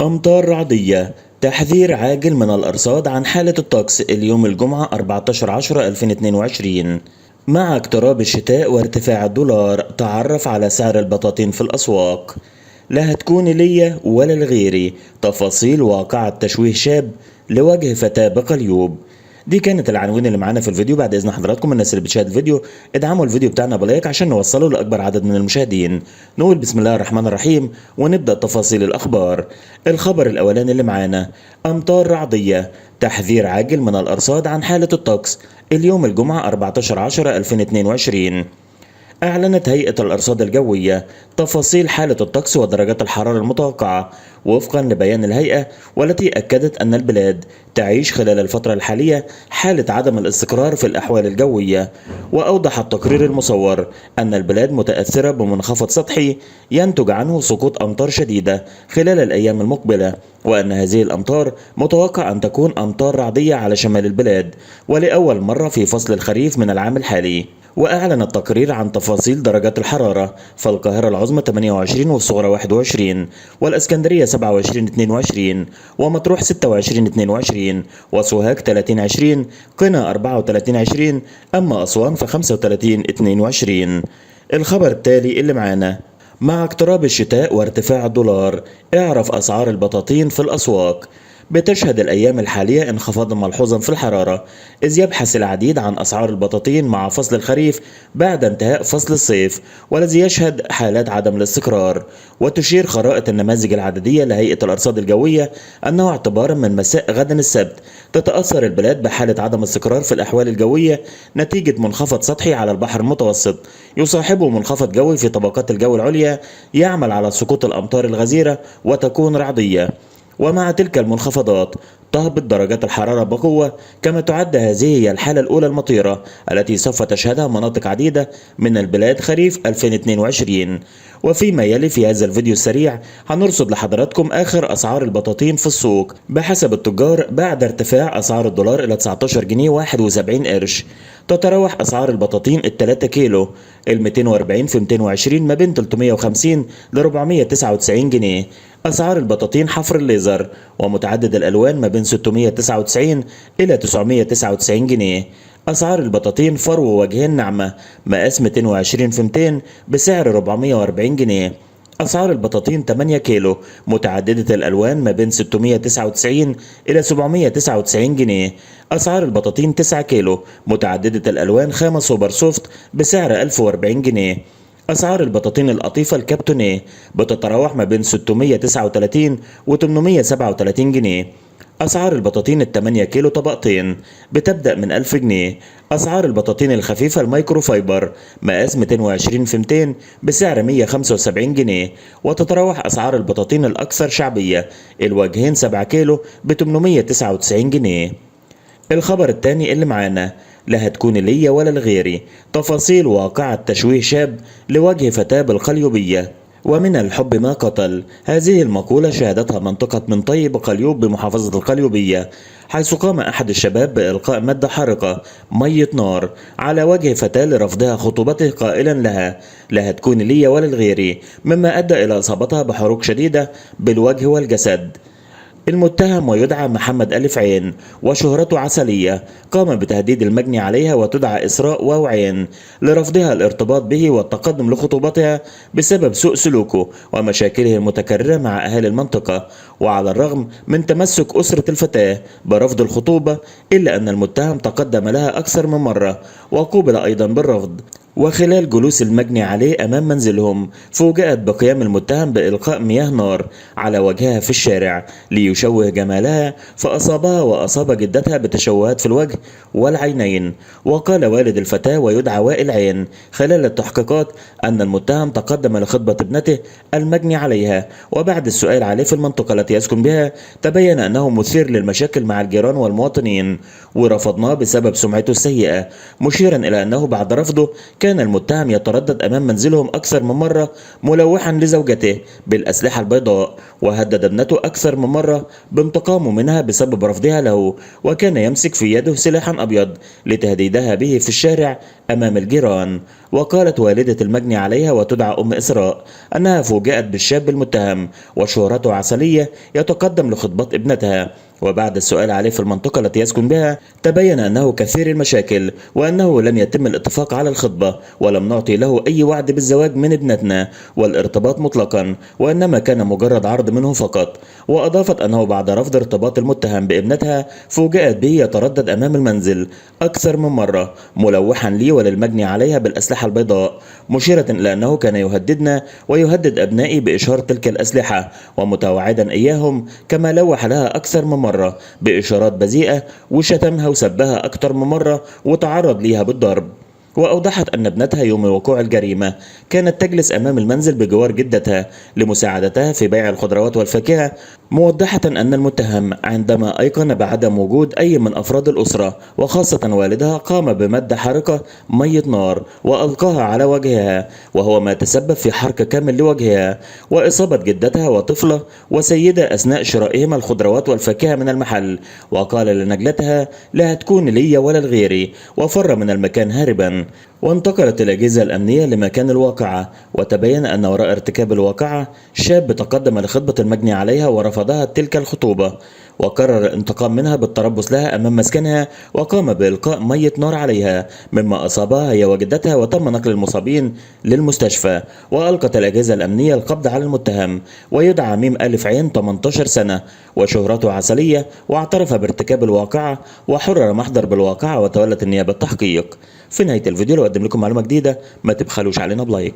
أمطار رعدية، تحذير عاجل من الأرصاد عن حالة الطقس اليوم الجمعة 14/10/2022. مع اقتراب الشتاء وارتفاع الدولار تعرف على سعر البطاطين في الأسواق. لا هتكون ليا ولا لغيري، تفاصيل واقعة تشويه شاب لوجه فتاة بقليوب. دي كانت العناوين اللي معانا في الفيديو. بعد اذن حضراتكم الناس اللي بتشاهد الفيديو ادعموا الفيديو بتاعنا بلايك عشان نوصله لاكبر عدد من المشاهدين. نقول بسم الله الرحمن الرحيم ونبدا تفاصيل الاخبار. الخبر الاولاني اللي معانا: امطار رعديه، تحذير عاجل من الارصاد عن حاله الطقس اليوم الجمعه 14/10/2022. أعلنت هيئة الأرصاد الجوية تفاصيل حالة الطقس ودرجات الحرارة المتوقعة وفقا لبيان الهيئة، والتي أكدت أن البلاد تعيش خلال الفترة الحالية حالة عدم الاستقرار في الأحوال الجوية. وأوضح التقرير المصور أن البلاد متأثرة بمنخفض سطحي ينتج عنه سقوط أمطار شديدة خلال الأيام المقبلة، وأن هذه الأمطار متوقع أن تكون أمطار رعدية على شمال البلاد ولأول مرة في فصل الخريف من العام الحالي. وأعلن التقرير عن تفاصيل درجات الحرارة، فالقاهرة العظمى 28 والصغرى 21، والإسكندرية 27 22، ومطروح 26 22، وسوهاج 30 20، قنا 34 20، أما أسوان ف 35 22. الخبر التالي اللي معانا: مع اقتراب الشتاء وارتفاع الدولار اعرف أسعار البطاطين في الأسواق. بتشهد الأيام الحالية انخفاضا ملحوظا في الحرارة، إذ يبحث العديد عن أسعار البطاطين مع فصل الخريف بعد انتهاء فصل الصيف، والذي يشهد حالات عدم الاستقرار. وتشير خرائط النماذج العددية لهيئة الأرصاد الجوية أنه اعتبارا من مساء غد السبت تتأثر البلاد بحالة عدم استقرار في الأحوال الجوية نتيجة منخفض سطحي على البحر المتوسط يصاحبه منخفض جوي في طبقات الجو العليا يعمل على سقوط الأمطار الغزيرة وتكون رعدية. ومع تلك المنخفضات تهبط درجات الحرارة بقوة، كما تعد هذه هي الحالة الأولى المطيرة التي سوف تشهدها مناطق عديدة من البلاد خريف 2022. وفيما يلي في هذا الفيديو السريع هنرصد لحضراتكم آخر أسعار البطاطين في السوق بحسب التجار بعد ارتفاع أسعار الدولار إلى 19 جنيه 71 قرش. تتراوح أسعار البطاطين ال3 كيلو ال 240 في 220 ما بين 350 ل 499 جنيه. أسعار البطاطين حفر الليزر ومتعدد الألوان ما بين 699 إلى 999 جنيه. أسعار البطاطين فرو وجهين ناعمة مقاس 220 في 200 بسعر 440 جنيه. أسعار البطاطين 8 كيلو متعددة الألوان ما بين 699 إلى 799 جنيه. أسعار البطاطين 9 كيلو متعددة الألوان خامة سوبر سوفت بسعر 1040 جنيه. أسعار البطاطين القطيفة الكابتونيه بتتراوح ما بين 639 و 837 جنيه. أسعار البطاطين ال8 كيلو طبقتين بتبدأ من 1000 جنيه. أسعار البطاطين الخفيفة المايكرو فايبر مقاس 220 في 200 بسعر 175 جنيه. وتتراوح أسعار البطاطين الأكثر شعبية الوجهين 7 كيلو ب 899 جنيه. الخبر التاني اللي معانا: لا هتكون ليا ولا لغيري، تفاصيل واقعة تشويه شاب لوجه فتاة بالقليوبية. ومن الحب ما قتل، هذه المقولة شهدتها منطقة من طيب قليوب بمحافظة القليوبية، حيث قام أحد الشباب بإلقاء مادة حارقة مية نار على وجه فتاة لرفضها خطوبته قائلا لها: لا هتكون ليا ولا لغيري، مما أدى إلى إصابتها بحروق شديدة بالوجه والجسد. المتهم ويدعى محمد ألف عين وشهرته عسلية قام بتهديد المجني عليها وتدعى إسراء واو عين لرفضها الارتباط به والتقدم لخطوبتها بسبب سوء سلوكه ومشاكله المتكررة مع أهالي المنطقة. وعلى الرغم من تمسك أسرة الفتاة برفض الخطوبة، إلا أن المتهم تقدم لها أكثر من مرة وقوبل أيضا بالرفض. وخلال جلوس المجني عليه أمام منزلهم فوجئت بقيام المتهم بإلقاء مياه نار على وجهها في الشارع ليشوه جمالها، فأصابها وأصاب جدتها بتشوهات في الوجه والعينين. وقال والد الفتاة ويدعى وائل عين خلال التحقيقات أن المتهم تقدم لخطبة ابنته المجني عليها، وبعد السؤال عليه في المنطقة التي يسكن بها تبين أنه مثير للمشاكل مع الجيران والمواطنين ورفضناه بسبب سمعته السيئة، مشيرا إلى أنه بعد رفضه كان المتهم يتردد أمام منزلهم أكثر من مرة ملوحا لزوجته بالأسلحة البيضاء، وهدد ابنته أكثر من مرة بانتقامه منها بسبب رفضها له، وكان يمسك في يده سلاحا أبيض لتهديدها به في الشارع أمام الجيران. وقالت والدة المجني عليها وتدعى أم إسراء أنها فوجئت بالشاب المتهم وشهرته عسلية يتقدم لخطبة ابنتها. وبعد السؤال عليه في المنطقة التي يسكن بها تبين أنه كثير المشاكل، وأنه لم يتم الاتفاق على الخطبة، ولم نعطي له أي وعد بالزواج من ابنتنا والارتباط مطلقا، وإنما كان مجرد عرض منه فقط. وأضافت أنه بعد رفض ارتباط المتهم بابنتها فوجئت به يتردد أمام المنزل أكثر من مرة، ملوحا لي وللمجني عليها بالأسلحة البيضاء، مشيرة إلى أنه كان يهددنا ويهدد أبنائي بإشهار تلك الأسلحة ومتوعدا إياهم، كما لوح لها أكثر من مرة بإشارات بذيئة، وشتمها وسبها أكثر من مرة وتعرض ليها بالضرب. وأوضحت أن ابنتها يوم وقوع الجريمة كانت تجلس أمام المنزل بجوار جدتها لمساعدتها في بيع الخضروات والفاكهة، موضحة أن المتهم عندما أيقن بعدم وجود أي من أفراد الأسرة وخاصة والدها قام بمد حرقة مية نار وألقاها على وجهها، وهو ما تسبب في حرق كامل لوجهها وإصابة جدتها وطفلة وسيدة أثناء شرائهما الخضروات والفاكهة من المحل. وقال لنجلتها: لا هتكون لي ولا لغيري، وفر من المكان هاربا. وانتقلت الأجهزة الأمنية لمكان الواقعة، وتبين أن وراء ارتكاب الواقعة شاب تقدم لخطبة المجني عليها ورفضها تلك الخطوبة، وقرر الانتقام منها بالتربص لها أمام مسكنها، وقام بإلقاء مية نار عليها مما أصابها هي وجدتها، وتم نقل المصابين للمستشفى. وألقت الأجهزة الأمنية القبض على المتهم، ويدعى ميم ألف عين 18 سنة وشهرته عسلية، واعترف بارتكاب الواقعة وحرر محضر بالواقعة، وتولت النيابة التحقيق. في نهاية الفيديو لو قدم لكم معلومة جديدة ما تبخلوش علينا بلايك.